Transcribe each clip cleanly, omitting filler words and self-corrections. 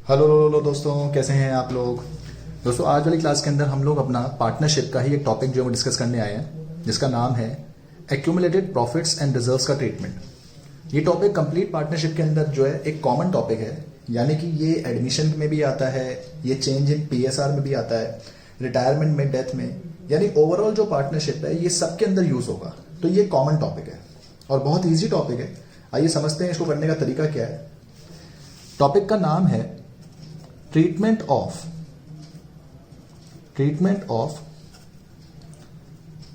Hello लो, लो, लो दोस्तों, कैसे हैं आप लोग। दोस्तों आज वाली क्लास के अंदर हम लोग अपना पार्टनरशिप का ही एक टॉपिक जो हम डिस्कस करने आए हैं, जिसका नाम है एक्यूमुलेटेड प्रॉफिट्स एंड रिजर्व्स का ट्रीटमेंट। ये टॉपिक कंप्लीट पार्टनरशिप के अंदर जो है एक कॉमन टॉपिक है, यानी कि ये एडमिशन में भी आता है, ये चेंज इन पीएसआर में भी आता है, रिटायरमेंट में, डेथ में, यानी ओवरऑल जो पार्टनरशिप है ये सबके अंदर यूज होगा। तो ये कॉमन टॉपिक है और बहुत ईजी टॉपिक है। आइए समझते हैं इसको करने का तरीका क्या है। टॉपिक का नाम है treatment of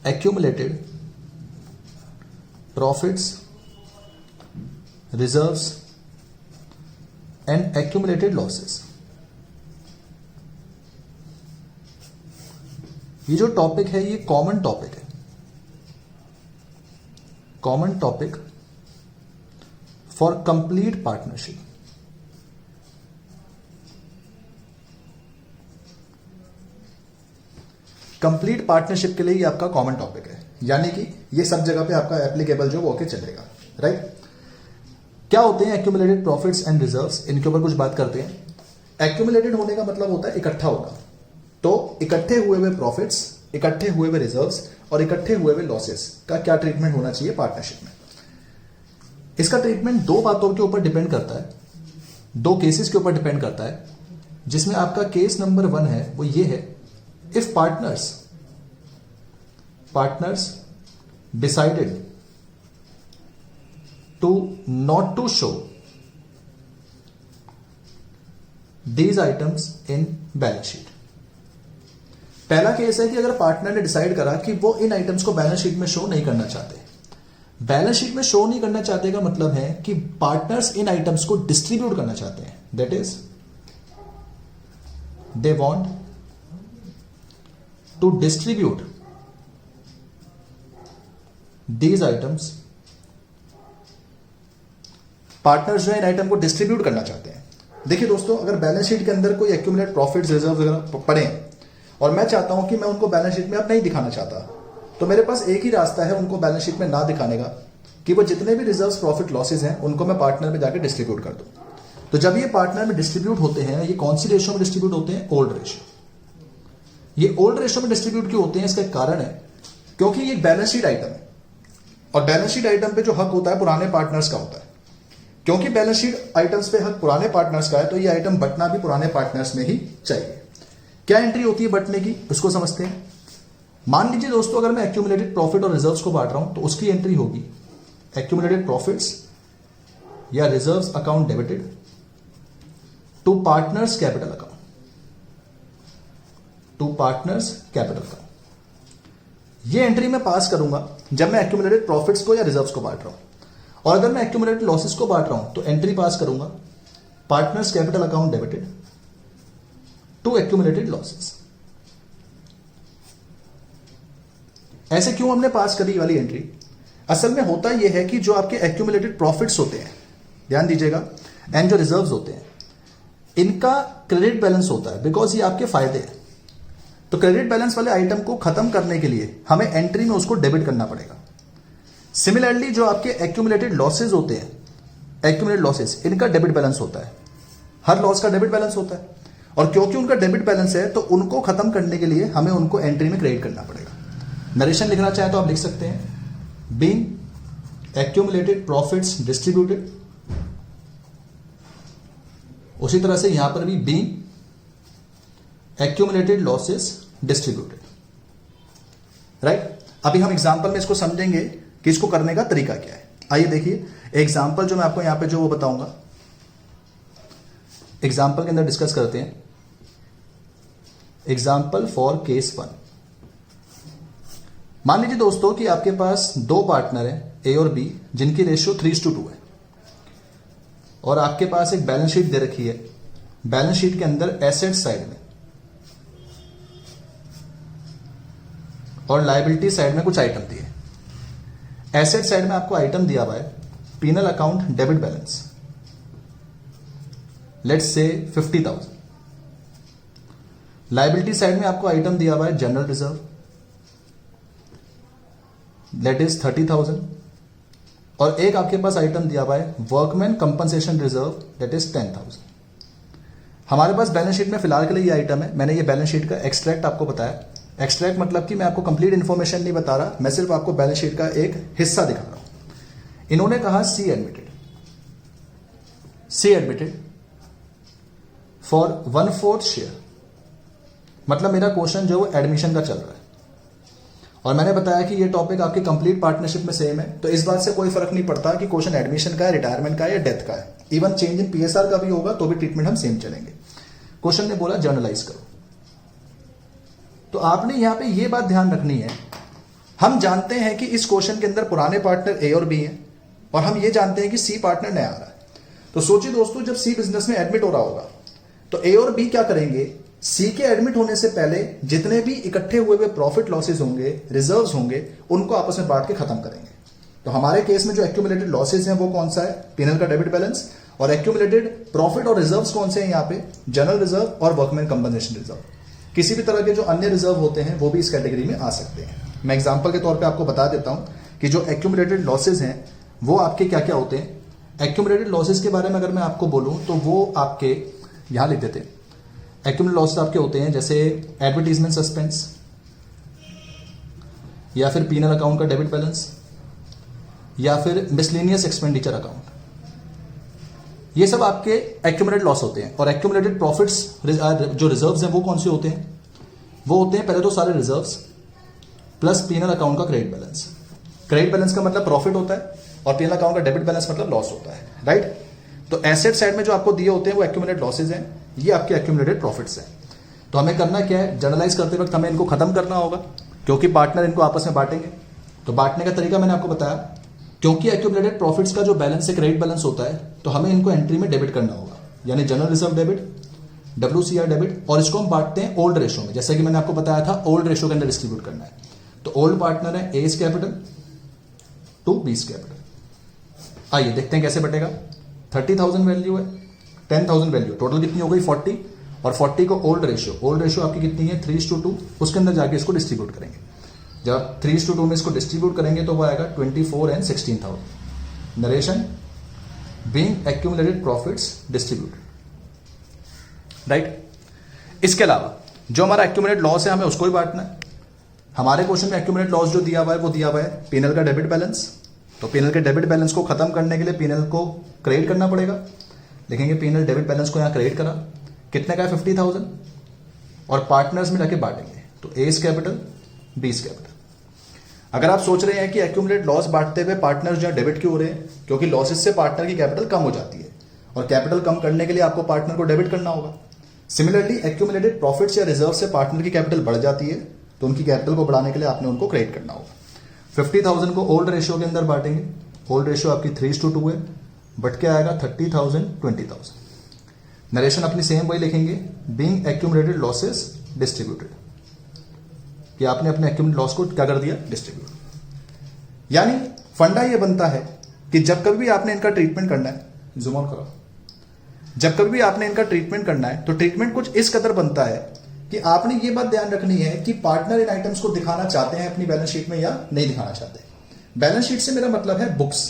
accumulated profits, reserves and accumulated losses। ये जो टॉपिक है ये कॉमन टॉपिक है, common topic for complete partnership. Complete partnership के लिए ये आपका कॉमन टॉपिक है, यानी कि ये सब जगह पे आपका एप्लीकेबल जो वो के चलेगा, राइट। क्या होते हैं एक्यूमुलेटेड प्रॉफिट्स एंड रिजर्व्स, इनके ऊपर कुछ बात करते हैं। एक्यूमुलेटेड होने का मतलब होता है इकट्ठा होना। तो इकट्ठे हुए हुए प्रॉफिट्स, इकट्ठे हुए हुए रिजर्व्स और इकट्ठे हुए हुए लॉसेस का क्या ट्रीटमेंट होना चाहिए पार्टनरशिप में। इसका ट्रीटमेंट दो बातों के ऊपर डिपेंड करता है, दो केसेस के ऊपर डिपेंड करता है, जिसमें आपका केस नंबर 1 है वो ये है, if partners decided to not to show these items in balance sheet। पहला केस है कि अगर पार्टनर ने डिसाइड करा कि वो इन आइटम्स को बैलेंस शीट में शो नहीं करना चाहते। बैलेंस शीट में शो नहीं करना चाहते का मतलब है कि पार्टनर्स इन आइटम्स को डिस्ट्रीब्यूट करना चाहते हैं, that is they want to distribute these items। Partners जो है इन आइटम को डिस्ट्रीब्यूट करना चाहते हैं। देखिए दोस्तों, अगर बैलेंस शीट के अंदर कोई एक्यूमुलेट प्रॉफिट्स, रिजर्व वगैरह पड़े और मैं चाहता हूं कि मैं उनको बैलेंस शीट में अब नहीं दिखाना चाहता, तो मेरे पास एक ही रास्ता है उनको बैलेंस शीट में ना दिखाने का, कि वो जितने भी रिजर्व्स, प्रॉफिट, लॉसेज हैं उनको मैं पार्टनर में जाकर डिस्ट्रीब्यूट कर दूं। तो जब ये पार्टनर में डिस्ट्रीब्यूट होते हैं, ये कौन सी रेशियो में डिस्ट्रीब्यूट होते हैं? Old ratio. ये ओल्ड रेशियो में डिस्ट्रीब्यूट क्यों होते हैं? इसका एक कारण है, क्योंकि ये एक बैलेंस शीट आइटम है और बैलेंस शीट आइटम पे जो हक होता है पुराने पार्टनर्स का होता है। क्योंकि बैलेंस शीट आइटम्स पे हक पुराने पार्टनर्स का है, तो ये आइटम बटना भी पुराने पार्टनर्स में ही चाहिए। क्या एंट्री होती है बटने की, उसको समझते हैं। मान लीजिए दोस्तों, अगर मैं एक्यूमुलेटेड प्रॉफिट और रिजर्व्स को बांट रहा हूं, तो उसकी एंट्री होगी एक्यूमुलेटेड प्रॉफिट्स या reserves account debited to partners capital account, to partners capital account. ये एंट्री मैं पास करूंगा जब मैं एक्यूमुलेटेड प्रॉफिट्स को या रिजर्व्स को बांट रहा हूं। और अगर मैं एक्यूमुलेटेड लॉसेस को बांट रहा हूं तो एंट्री पास करूंगा partners capital account debited to accumulated losses. ऐसे क्यों हमने पास करी वाली एंट्री? असल में होता यह है कि जो आपके एक्यूमुलेटेड प्रॉफिट्स होते हैं, ध्यान दीजिएगा, एंड जो रिजर्व्स होते हैं, इनका क्रेडिट बैलेंस होता है, बिकॉज ये आपके फायदे हैं। तो क्रेडिट बैलेंस वाले आइटम को खत्म करने के लिए हमें एंट्री में उसको डेबिट करना पड़ेगा। सिमिलरली जो आपके एक्यूमुलेटेड लॉसेज होते हैं, एक्यूमुलेटेड लॉसेज, इनका डेबिट बैलेंस होता है, हर लॉस का डेबिट बैलेंस होता है, और क्योंकि उनका डेबिट बैलेंस है तो उनको खत्म करने के लिए हमें उनको एंट्री में क्रेडिट करना पड़ेगा। नरेशन लिखना चाहे तो आप लिख सकते हैं, बीइंग एक्यूमुलेटेड प्रॉफिट्स डिस्ट्रीब्यूटेड। उसी तरह से यहां पर भी being accumulated losses distributed, right. अभी हम एग्जांपल में इसको समझेंगे कि इसको करने का तरीका क्या है। आइए देखिए, एग्जांपल जो मैं आपको यहां पे जो वो बताऊंगा, एग्जांपल के अंदर डिस्कस करते हैं। Example for case 1। मान लीजिए दोस्तों कि आपके पास दो पार्टनर हैं, ए और बी, जिनकी रेशियो 3:2 है, और आपके पास एक बैलेंस शीट दे रखी है। बैलेंस शीट के अंदर एसेट साइड में और लायबिलिटी साइड में कुछ आइटम दिए। एसेट साइड में आपको आइटम दिया हुआ है penal account debit balance, let's say 50,000। Liability side में आपको आइटम दिया हुआ है जनरल रिजर्व, दैट इज 30,000, और एक आपके पास आइटम दिया हुआ है workman compensation reserve, that is 10,000। हमारे पास बैलेंस शीट में फिलहाल के लिए ये आइटम है। मैंने ये बैलेंस शीट का एक्सट्रैक्ट आपको बताया। एक्सट्रैक्ट मतलब कि मैं आपको कंप्लीट इन्फॉर्मेशन नहीं बता रहा, मैं सिर्फ आपको बैलेंस शीट का एक हिस्सा दिखा रहा हूं। इन्होंने कहा सी एडमिटेड फॉर 1/4 शेयर, मतलब मेरा क्वेश्चन जो है एडमिशन का चल रहा है। और मैंने बताया कि ये टॉपिक आपके कंप्लीट पार्टनरशिप में सेम है, तो इस बात से कोई फर्क नहीं पड़ता कि क्वेश्चन एडमिशन का है, रिटायरमेंट का है या डेथ का है। इवन चेंज इन पीएसआर का भी होगा तो भी ट्रीटमेंट हम सेम चलेंगे। क्वेश्चन ने बोला जर्नलाइज करो, तो आपने यहां पे ये बात ध्यान रखनी है, हम जानते हैं कि इस क्वेश्चन के अंदर पुराने पार्टनर ए और बी हैं, और हम ये जानते हैं कि सी पार्टनर नया आ रहा है। तो सोचिए दोस्तों, जब सी बिजनेस में एडमिट हो रहा होगा तो ए और बी क्या करेंगे, सी के एडमिट होने से पहले जितने भी इकट्ठे हुए प्रॉफिट लॉसेस होंगे, रिजर्व्स होंगे, उनको आपस में बांट के खत्म करेंगे। तो हमारे केस में जो एक्यूमुलेटेड लॉसेस हैं वो कौन सा है, पीएनएल का डेबिट बैलेंस, और एक्यूमुलेटेड प्रॉफिट और रिजर्व्स कौन से हैं यहाँ पे, जनरल रिजर्व और वर्कमैन कंपनसेशन रिजर्व। किसी भी तरह के जो अन्य रिजर्व होते हैं वो भी इस कैटेगरी में आ सकते हैं। मैं एग्जांपल के तौर पे आपको बता देता हूं कि जो एक्यूमुलेटेड लॉसेस हैं वो आपके क्या क्या होते हैं। एक्यूमुलेटेड लॉसेस के बारे में अगर मैं आपको बोलूं तो वो आपके यहां लिख देते हैं। एक्यूमुलेटेड लॉसेस आपके होते हैं जैसे एडवर्टीजमेंट सस्पेंस, या फिर पीएनएल अकाउंट का डेबिट बैलेंस, या फिर मिसलेनियस एक्सपेंडिचर अकाउंट। ये सब आपके एक्यूमुलेटेड लॉस होते हैं। और एक्यूमुलेटेड प्रॉफिट्स जो रिजर्व्स हैं वो कौन से होते हैं, वो होते हैं पहले तो सारे रिजर्व्स प्लस पीएनएल अकाउंट का क्रेडिट बैलेंस। क्रेडिट बैलेंस का मतलब प्रॉफिट होता है और पीएनएल अकाउंट का डेबिट बैलेंस मतलब लॉस होता है, राइट। तो एसेट साइड में जो आपको दिए होते हैं वो एक्यूमुलेटेड लॉसेज हैं, ये आपके एक्यूमुलेटेड प्रॉफिट्स हैं। तो हमें करना क्या है, जर्नलाइज करते वक्त हमें इनको खत्म करना होगा, क्योंकि पार्टनर इनको आपस में बांटेंगे। तो बांटने का तरीका मैंने आपको बताया, क्योंकि एक्यूमुलेटेड प्रॉफिट्स का जो बैलेंस है क्रेडिट बैलेंस होता है, तो हमें इनको एंट्री में डेबिट करना होगा, यानी general reserve debit, WCR debit, और इसको हम बांटते हैं ओल्ड रेशो में। जैसे कि मैंने आपको बताया था ओल्ड रेशो के अंदर डिस्ट्रीब्यूट करना है। तो ओल्ड पार्टनर है A's capital to B's capital. आइए देखते हैं कैसे बटेगा। 30,000 वैल्यू है, 10,000 वैल्यू, टोटल कितनी हो गई 40, और 40 को ओल्ड रेशियो आपकी कितनी है 3:2, उसके अंदर जाके इसको डिस्ट्रीब्यूट करेंगे। जब आप 3:2 में इसको डिस्ट्रीब्यूट करेंगे तो वो आएगा 24 and 16,000। Narration being accumulated profits distributed, right. इसके अलावा जो हमारा एक्यूमुलेटेड लॉस है हमें उसको भी बांटना है। हमारे क्वेश्चन में एक्यूमुलेटेड लॉस जो दिया हुआ है वो दिया हुआ है पीएनएल का डेबिट बैलेंस। तो पीएनएल के डेबिट बैलेंस को खत्म करने के लिए पीएनएल को क्रेडिट करना पड़ेगा। लिखेंगे पीएनएल डेबिट बैलेंस को यहां क्रेडिट करा, कितने का है 50,000, और पार्टनर्स में जाके बांटेंगे। तो एज कैपिटल बीस कैपिटल। अगर आप सोच रहे हैं कि एक्यूमुलेटेड लॉस बांटते हुए पार्टनर्स जो डेबिट क्यों हो रहे हैं, क्योंकि लॉसेस से पार्टनर की कैपिटल कम हो जाती है, और कैपिटल कम करने के लिए आपको पार्टनर को डेबिट करना होगा। सिमिलरली एक्यूमुलेटेड प्रॉफिट्स या रिजर्व से पार्टनर की कैपिटल बढ़ जाती है, तो उनकी कैपिटल को बढ़ाने के लिए आपने उनको क्रेडिट करना होगा। 50,000 को ओल्ड रेशियो के अंदर बांटेंगे। ओल्ड रेशियो आपकी 3:2 है, बट क्या आएगा 30,000 20,000। नरेशन अपनी सेम वही लिखेंगे, बीइंग एक्यूमुलेटेड लॉसेस डिस्ट्रीब्यूटेड, कि आपने अपने एक्यूमुलेटेड लॉस को क्या कर दिया, डिस्ट्रीब्यूट। यानी फंडा ये बनता है कि जब कभी भी आपने इनका ट्रीटमेंट करना है, जूम ऑन करो, जब कभी भी आपने इनका ट्रीटमेंट करना है तो ट्रीटमेंट कुछ इस कदर बनता है कि आपने ये बात ध्यान रखनी है कि पार्टनर इन आइटम्स को दिखाना चाहते हैं अपनी बैलेंस शीट में या नहीं दिखाना चाहते। बैलेंस शीट से मेरा मतलब है बुक्स।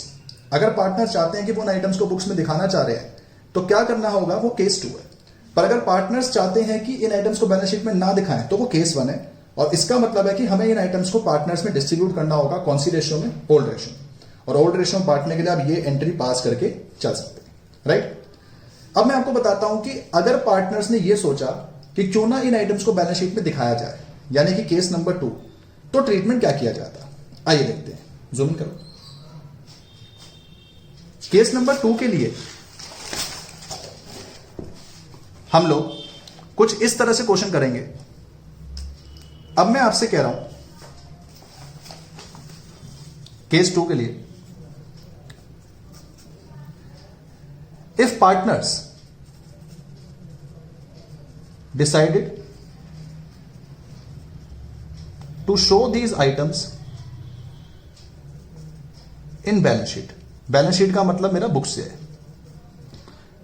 अगर पार्टनर चाहते हैं कि वो उन आइटम्स को बुक्स में दिखाना चाह रहे हैं तो क्या करना होगा, वो केस 2 है। पर अगर पार्टनर्स चाहते हैं कि इन आइटम्स को बैलेंस शीट में ना दिखाएं तो वो केस 1 है। और इसका मतलब है कि हमें इन आइटम्स को पार्टनर्स में डिस्ट्रीब्यूट करना होगा, कौन सी रेशियो में, ओल्ड रेशियो। और ओल्ड रेशियो में बांटने के लिए आप ये एंट्री पास करके चल सकते हैं, राइट। अब मैं आपको बताता हूं कि अगर पार्टनर्स ने यह सोचा कि क्यों ना इन आइटम्स को बैलेंस शीट में दिखाया जाए, यानी कि केस नंबर 2, तो ट्रीटमेंट क्या किया जाता, आइए देखते हैं। जूम इन करो। केस नंबर 2 के लिए हम लोग कुछ इस तरह से क्वेश्चन करेंगे। अब मैं आपसे कह रहा हूं केस 2 के लिए, if partners decided to show these items in balance sheet। Balance sheet का मतलब मेरा बुक्स से है।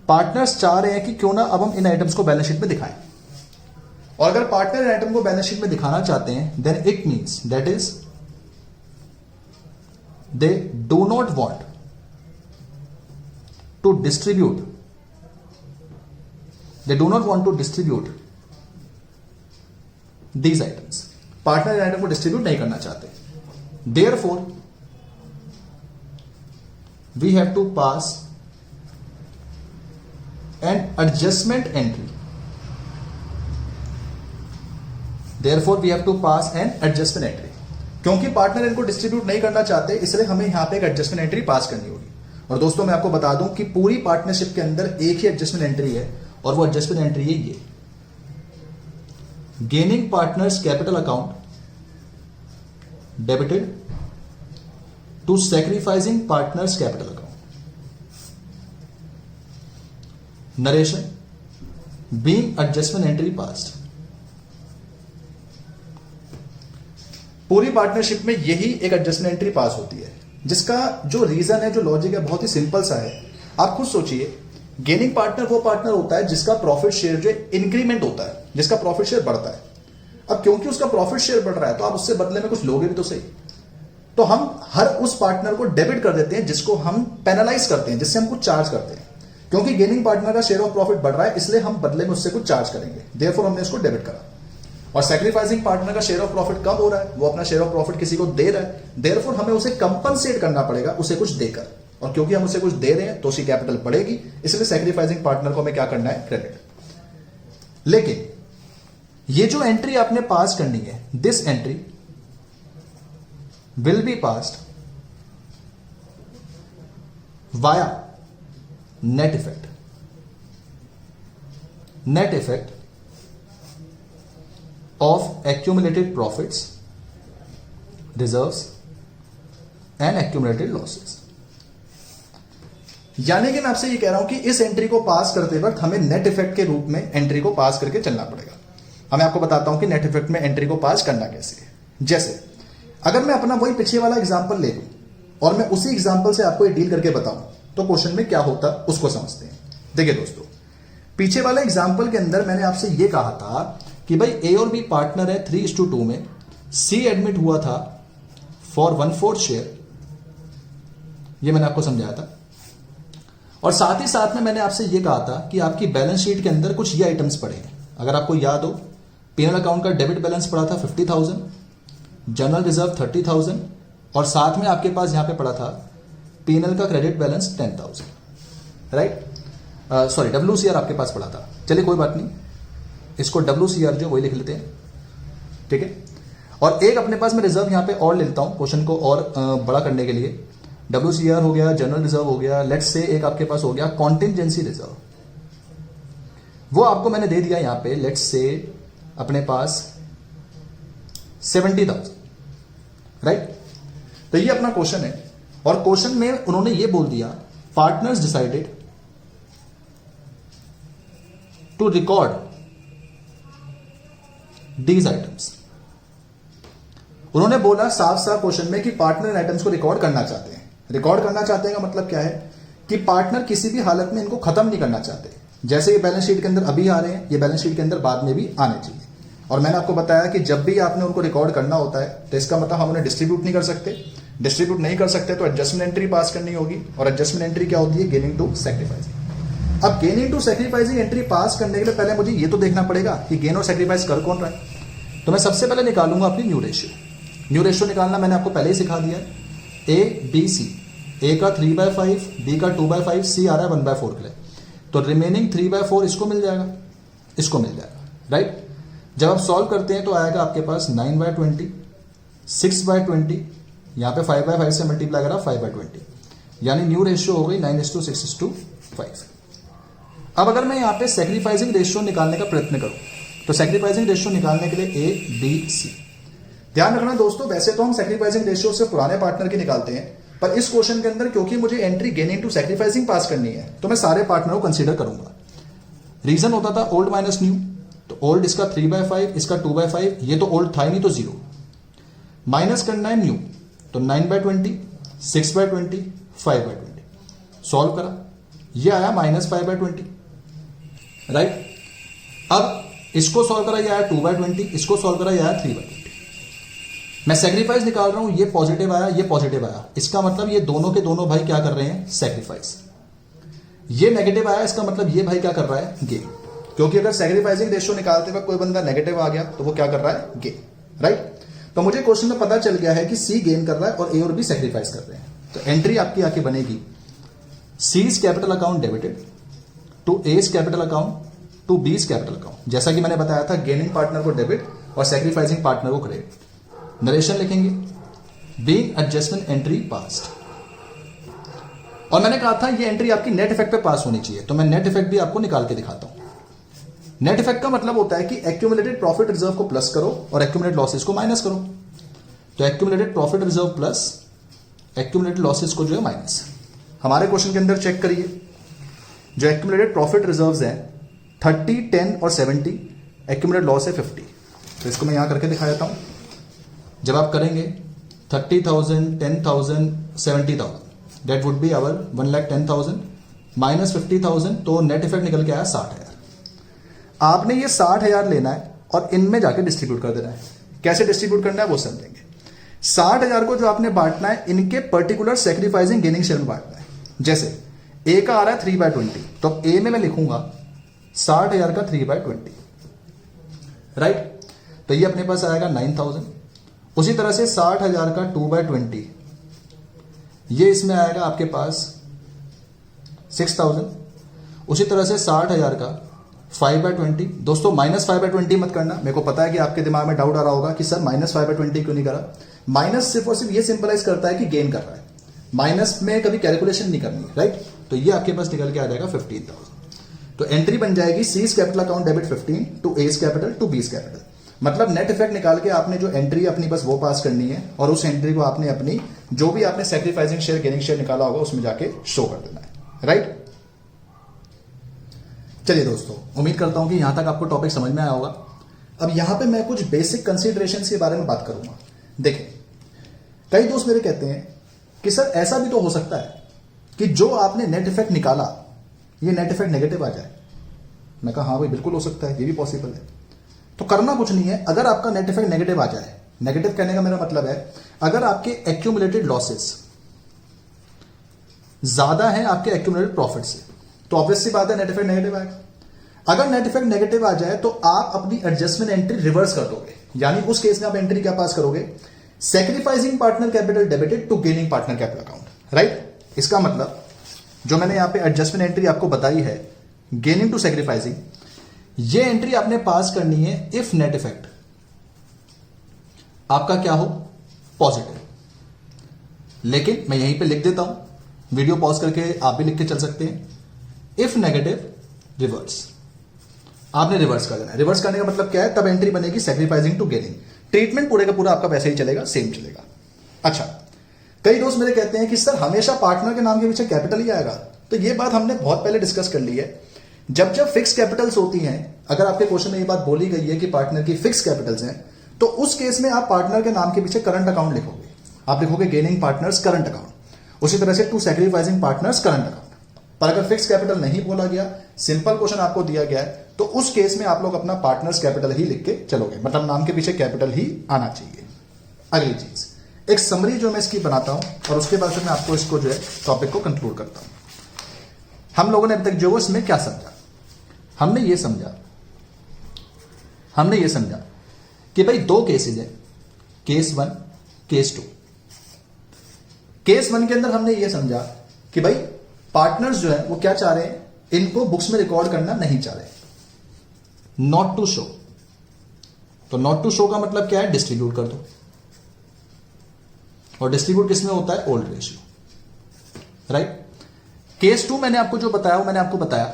पार्टनर्स चाह रहे हैं कि क्यों ना अब हम इन आइटम्स को बैलेंस शीट में दिखाएं, और अगर पार्टनर इन आइटम को बैलेंस शीट में दिखाना चाहते हैं then it means that is they do not want to distribute they do not want to distribute these items, partner इन आइटम को डिस्ट्रीब्यूट नहीं करना चाहते। Therefore we have to pass an adjustment entry, therefore we have to pass an adjustment entry. क्योंकि partner इनको distribute नहीं करना चाहते, इसलिए हमें यहां पे एक एडजस्टमेंट एंट्री पास करनी होगी। और दोस्तों मैं आपको बता दूं कि पूरी पार्टनरशिप के अंदर एक ही एडजस्टमेंट एंट्री है, और वो एडजस्टमेंट एंट्री है ये, gaining partners capital account debited to sacrificing partners capital account. Narration, being adjustment entry passed. पूरी पार्टनरशिप में यही एक एडजस्टमेंट एंट्री पास होती है, जिसका जो रीजन है, जो लॉजिक है, बहुत ही सिंपल सा है। आप खुद सोचिए, गेनिंग पार्टनर वो पार्टनर होता है जिसका प्रॉफिट शेयर जो इंक्रीमेंट होता है, जिसका प्रॉफिट शेयर बढ़ता है। अब क्योंकि उसका प्रॉफिट शेयर बढ़ रहा है, तो आप उससे बदले में कुछ लोगे भी तो सही। तो हम हर उस पार्टनर को डेबिट कर देते हैं जिसको हम पेनलाइज करते हैं, जिससे हम कुछ चार्ज करते हैं। क्योंकि गेनिंग पार्टनर का शेयर ऑफ प्रॉफिट बढ़ रहा है, इसलिए हम बदले में उससे कुछ चार्ज करेंगे, देयरफॉर हमने इसको डेबिट करा। और सैक्रिफाइसिंग पार्टनर का शेयर ऑफ प्रॉफिट कम हो रहा है, वो अपना शेयर ऑफ प्रॉफिट किसी को दे रहा है, देयरफॉर हमें उसे कंपनसेट करना पड़ेगा उसे कुछ देकर। और क्योंकि हम उसे कुछ दे रहे हैं तो उसकी कैपिटल बढ़ेगी, इसलिए सैक्रिफाइसिंग पार्टनर को हमें क्या करना है, क्रेडिट। लेकिन ये जो एंट्री आपने पास करनी है, this entry will be passed via net effect. Net effect of accumulated profits, reserves and accumulated losses। यानी कि मैं आपसे ये कह रहा हूं कि इस एंट्री को पास करते वक्त हमें नेट इफेक्ट के रूप में एंट्री को पास करके चलना पड़ेगा। मैं आपको बताता हूं कि नेट इफेक्ट में एंट्री को पास करना कैसे है। जैसे अगर मैं अपना वही पीछे वाला एग्जांपल ले लूं और मैं उसी एग्जांपल से आपको ये डील करके बताऊं, तो क्वेश्चन में क्या होता उसको समझते हैं। देखिए दोस्तों, पीछे वाले एग्जांपल के अंदर मैंने आपसे ये कहा था कि भाई ए और बी पार्टनर है 3:2 में, सी एडमिट हुआ था फॉर 1/4 शेयर, ये मैंने आपको समझाया था। और साथ ही साथ में मैंने आपसे ये कहा था कि आपकी बैलेंस शीट के अंदर कुछ ये आइटम्स पड़े हैं। अगर आपको याद हो, पीएनएल अकाउंट का डेबिट बैलेंस पड़ा था 50,000, जनरल रिजर्व 30,000, और साथ में आपके पास यहां पे पड़ा था पीएनएल का credit balance 10,000, right. Sorry, WCR आपके पास पड़ा था। चलिए कोई बात नहीं, इसको WCR जो वही लिख लेते हैं, ठीक है। और एक अपने पास में रिजर्व यहां पे और ले लेता हूं क्वेश्चन को और बड़ा करने के लिए। WCR हो गया, जनरल रिजर्व हो गया, लेट्स से एक आपके पास हो गया कॉन्टिजेंसी रिजर्व, वो आपको मैंने दे दिया यहां पे, लेट्स से अपने पास 70,000, राइट। तो ये अपना क्वेश्चन है, और क्वेश्चन में उन्होंने ये बोल दिया, partners decided to record these items. उन्होंने बोला साफ साफ क्वेश्चन में कि पार्टनर इन आइटम्स को रिकॉर्ड करना चाहते हैं। रिकॉर्ड करना चाहते हैं का मतलब क्या है कि पार्टनर किसी भी हालत में इनको खत्म नहीं करना चाहते। जैसे ये बैलेंस शीट के अंदर अभी आ रहे हैं, ये बैलेंस शीट के अंदर बाद में भी आने चाहिए। और मैंने आपको बताया कि जब भी आपने उनको रिकॉर्ड करना होता है तो इसका मतलब हम उन्हें डिस्ट्रीब्यूट नहीं कर सकते। डिस्ट्रीब्यूट नहीं कर सकते तो एडजस्टमेंट एंट्री पास करनी होगी, और एडजस्टमेंट एंट्री क्या होती है, गेनिंग टू सैक्रिफाइसिंग। अब gaining to sacrificing entry pass करने के लिए पहले मुझे ये तो देखना पड़ेगा कि गेन और सैक्रिफाइस कर कौन रहा है। तो मैं सबसे पहले निकालूंगा अपनी न्यू रेशियो। न्यू रेशियो निकालना मैंने आपको पहले ही सिखा दिया है, ABC, ए का 3/5, बी का 2/5, सी आ रहा है 1/4 के लिए, तो रिमेनिंग 3/4 इसको मिल जाएगा, इसको मिल जाएगा, राइट। जब आप सॉल्व करते हैं तो आएगा आपके पास 9/20, 6/20, यहां पे 5/5 से मल्टीप्लाई करा 5/20, यानी न्यू रेशियो हो गई 9:6:5। अब अगर मैं यहां पे सैक्रिफाइसिंग रेशियो निकालने का प्रयत्न करूं, तो सैक्रिफाइसिंग रेशियो निकालने के लिए ABC। ध्यान रखना दोस्तों, वैसे तो हम सैक्रिफाइसिंग रेशियो से पुराने पार्टनर की निकालते हैं, पर इस क्वेश्चन के अंदर क्योंकि मुझे एंट्री गेनिंग टू सैक्रिफाइसिंग पास करनी है, तो मैं सारे पार्टनरों को कंसीडर करूंगा। रीजन होता था ओल्ड माइनस न्यू, तो ओल्ड इसका 3/5, इसका 2/5, ये तो ओल्ड था ही नहीं तो 0, माइनस करना है न्यू, तो 9/20, 6/20, 5/20, सॉल्व करा, ये आया -5/20, राइट। अब इसको सॉल्व करा, ये आया 2/20, इसको सॉल्व करा, ये आया 3/20। मैं सैक्रिफाइस निकाल रहा हूं, ये पॉजिटिव आया, ये पॉजिटिव आया, इसका मतलब ये दोनों के दोनों भाई क्या कर रहे हैं, सैक्रिफाइस। ये नेगेटिव आया, इसका मतलब ये भाई क्या कर रहा है, गेन। क्योंकि अगर सैक्रिफाइसिंग रेशियो निकालते वक्त कोई बंदा नेगेटिव आ गया तो वो क्या कर रहा है, गेन, राइट। तो मुझे क्वेश्चन में पता चल गया है कि सी गेन कर रहा है और ए और बी सैक्रिफाइस कर रहे हैं। तो एंट्री आपकी आके बनेगी C's capital account debited to A's capital account to B's capital account. जैसा कि मैंने बताया था, गेनिंग पार्टनर को डेबिट और सैक्रिफाइसिंग पार्टनर को क्रेडिट। नरेशन लिखेंगे बीइंग एडजस्टमेंट एंट्री पास्ट। और मैंने कहा था ये एंट्री आपकी नेट इफेक्ट पे पास होनी चाहिए, तो मैं नेट इफेक्ट भी आपको निकाल के दिखाता हूं। नेट इफेक्ट का मतलब होता है कि एक्यूमुलेटेड प्रॉफिट रिजर्व को प्लस करो और एक्यूमुलेटेड लॉसेस को माइनस करो। तो accumulated profit reserve plus accumulated losses को जो है माइनस। हमारे क्वेश्चन के अंदर चेक करिए, जो एक्यूमुलेटेड प्रॉफिट रिजर्व्स हैं 30, 10 और 70, एक्यूमुलेटेड लॉस है 50। तो इसको मैं यहां करके दिखा देता हूं। जब आप करेंगे 30,000, 10,000, 70,000, that would be our 1,10,000 minus 50,000, तो नेट इफेक्ट निकल के आया 60,000। आपने ये 60,000 लेना है और इनमें जाके डिस्ट्रीब्यूट कर देना है। कैसे डिस्ट्रीब्यूट करना है वो समझेंगे। 60,000 को जो आपने बांटना है इनके पर्टिकुलर सैक्रिफाइसिंग गेनिंग शेयर में बांटना है। जैसे ए का आ रहा है 3/20, तो अब ए में मैं लिखूंगा 60,000 का 3/20, राइट। तो ये अपने पास आएगा 9,000। उसी तरह से 60,000 का 2/20, ये इसमें आएगा आपके पास 6,000। उसी तरह से 60,000 का 5/20। दोस्तों -5/20 मत करना, मेरे को पता है कि आपके दिमाग में डाउट आ रहा होगा कि सर -5/20 क्यों नहीं करा। माइनस सिर्फ और सिर्फ ये सिंपलाइज करता है कि गेन कर रहा है, माइनस में कभी कैलकुलेशन नहीं करनी, राइट। तो ये आपके पास निकल के आ जाएगा 15,000। तो एंट्री बन जाएगी C's capital account debit 15 to A's capital to B's capital. मतलब नेट इफेक्ट निकाल के आपने जो एंट्री अपनी बस वो पास करनी है और उस एंट्री को आपने अपनी जो भी आपने सैक्रिफाइसिंग शेयर गेनिंग शेयर निकाला होगा उसमें जाके शो कर देना है, राइट। चलिए दोस्तों, उम्मीद करता हूं कि यहां तक आपको टॉपिक समझ में आया होगा। अब यहां पे मैं कुछ बेसिक कंसीडरेशंस के बारे में बात करूंगा। देखें, कई दोस्त मेरे कहते हैं कि सर ऐसा भी तो हो सकता है कि जो आपने नेट इफेक्ट निकाला ये नेट इफेक्ट नेगेटिव आ जाए। मैं कहा हाँ भाई बिल्कुल हो सकता है, ये भी पॉसिबल है। तो करना कुछ नहीं है, अगर आपका नेट इफेक्ट नेगेटिव आ जाए, नेगेटिव कहने का मेरा मतलब है अगर आपके एक्यूमुलेटेड लॉसेस ज्यादा है आपके एक्यूमुलेटेड प्रॉफिट से, तो ऑब्वियस सी बात है नेट इफेक्ट नेगेटिव आएगा। अगर नेट इफेक्ट नेगेटिव आ जाए तो आप अपनी एडजस्टमेंट एंट्री रिवर्स कर दोगे, यानी उस केस में आप एंट्री क्या पास करोगे, sacrificing partner capital debited to gaining partner capital account, right. इसका मतलब जो मैंने यहां पे एडजस्टमेंट एंट्री आपको बताई है गेनिंग टू सैक्रिफाइसिंग, ये एंट्री आपने पास करनी है इफ नेट इफेक्ट आपका क्या हो, पॉजिटिव। लेकिन मैं यहीं पे लिख देता हूं, वीडियो पॉज करके आप भी लिख के चल सकते हैं, इफ नेगेटिव रिवर्स। आपने रिवर्स कर देना है। रिवर्स करने का मतलब क्या है, तब एंट्री बनेगी सैक्रिफाइसिंग टू गेनिंग। ट्रीटमेंट पूरे का पूरा आपका वैसे ही चलेगा, सेम चलेगा। अच्छा, कई दोस्त मेरे कहते हैं कि सर हमेशा पार्टनर के नाम के पीछे कैपिटल ही आएगा। तो ये बात हमने बहुत पहले डिस्कस कर ली है। जब जब फिक्स कैपिटल्स होती हैं, अगर आपके क्वेश्चन में ये बात बोली गई है कि पार्टनर की फिक्स कैपिटल्स हैं, तो उस केस में आप पार्टनर के नाम के पीछे करंट अकाउंट लिखोगे। आप लिखोगे गेनिंग पार्टनर्स करंट अकाउंट, उसी तरह से to sacrificing partners current account. पर अगर फिक्स कैपिटल नहीं बोला गया, सिंपल क्वेश्चन आपको दिया गया है, तो उस केस में आप लोग अपना पार्टनर्स कैपिटल ही लिख के चलोगे, मतलब नाम के पीछे कैपिटल ही आना चाहिए। अगली चीज, एक समरी जो मैं इसकी बनाता हूं और उसके बाद फिर मैं आपको इसको जो है टॉपिक को कंक्लूड करता हूं। हम लोगों ने अब तक जो इसमें क्या समझा, हमने ये समझा कि भाई दो केसेस हैं, केस 1, केस 2। केस 1 के अंदर हमने ये समझा कि भाई पार्टनर्स जो है वो क्या चाह रहे हैं, इनको बुक्स में रिकॉर्ड करना नहीं चाह रहे, नॉट टू शो। तो नॉट टू शो का मतलब क्या है, डिस्ट्रीब्यूट कर दो। और डिस्ट्रीब्यूट किसमें होता है, ओल्ड रेशियो, राइट। केस 2 मैंने आपको जो बताया, मैंने आपको बताया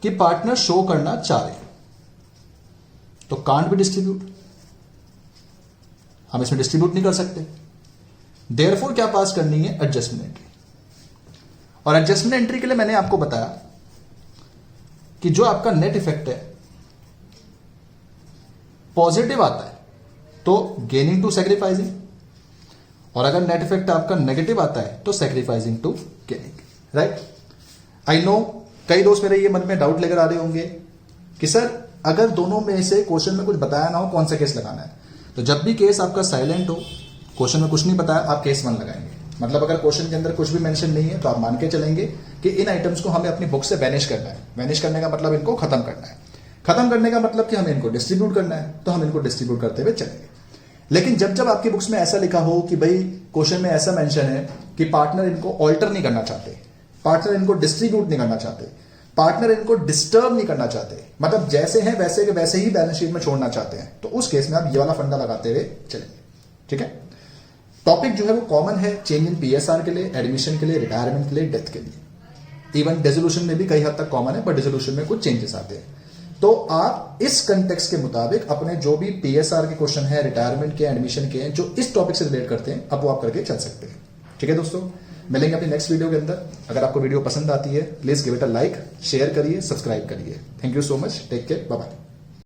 कि पार्टनर शो करना चाह रहे हैं, तो कांट भी डिस्ट्रीब्यूट, हम इसमें डिस्ट्रीब्यूट नहीं कर सकते। देयरफॉर क्या पास करनी है, एडजस्टमेंट एंट्री। और एडजस्टमेंट एंट्री के लिए मैंने आपको बताया कि जो आपका नेट इफेक्ट है पॉजिटिव आता है तो गेनिंग टू सैक्रिफाइसिंग, और अगर नेट इफेक्ट आपका नेगेटिव आता है तो sacrificing to gaining, right. I know कई दोस्त मेरे ये मन में डाउट लेकर आ रहे होंगे कि सर अगर दोनों में से क्वेश्चन में कुछ बताया ना हो, कौन सा केस लगाना है। तो जब भी केस आपका साइलेंट हो, क्वेश्चन में कुछ नहीं बताया, आप केस 1 लगाएंगे। मतलब अगर क्वेश्चन के अंदर कुछ भी मेंशन नहीं है तो आप मान के चलेंगे कि इन आइटम्स को हमें अपनी बुक से बैनिश करना है। बैनिश करने का मतलब इनको खत्म करना है। खत्म करने का मतलब कि हमें इनको डिस्ट्रीब्यूट करना है, तो हम इनको डिस्ट्रीब्यूट करते हुए चलेंगे। लेकिन जब जब आपकी बुक्स में ऐसा लिखा हो कि भाई क्वेश्चन में ऐसा मेंशन है कि पार्टनर इनको ऑल्टर नहीं करना चाहते, पार्टनर इनको डिस्ट्रीब्यूट नहीं करना चाहते, पार्टनर इनको डिस्टर्ब नहीं करना चाहते, मतलब जैसे हैं वैसे के वैसे ही बैलेंस शीट में छोड़ना चाहते हैं, तो उस केस में आप ये वाला फंडा लगाते हुए चलेंगे। ठीक है, टॉपिक जो है वो कॉमन है चेंज इन पीएसआर के लिए, एडमिशन के लिए, रिटायरमेंट के लिए, डेथ के लिए। इवन डिसोल्यूशन में भी कई हद तक कॉमन है, बट डिसोल्यूशन में कुछ चेंजेस आते हैं। तो आप इस कंटेक्स्ट के मुताबिक अपने जो भी पीएसआर के क्वेश्चन है, रिटायरमेंट के, एडमिशन के हैं, जो इस टॉपिक से रिलेट करते हैं, अब वो आप करके चल सकते हैं। ठीक है दोस्तों, मिलेंगे अपनी नेक्स्ट वीडियो के अंदर। अगर आपको वीडियो पसंद आती है please give it a like, share करिए, सब्सक्राइब करिए। Thank you so much, take care, bye bye.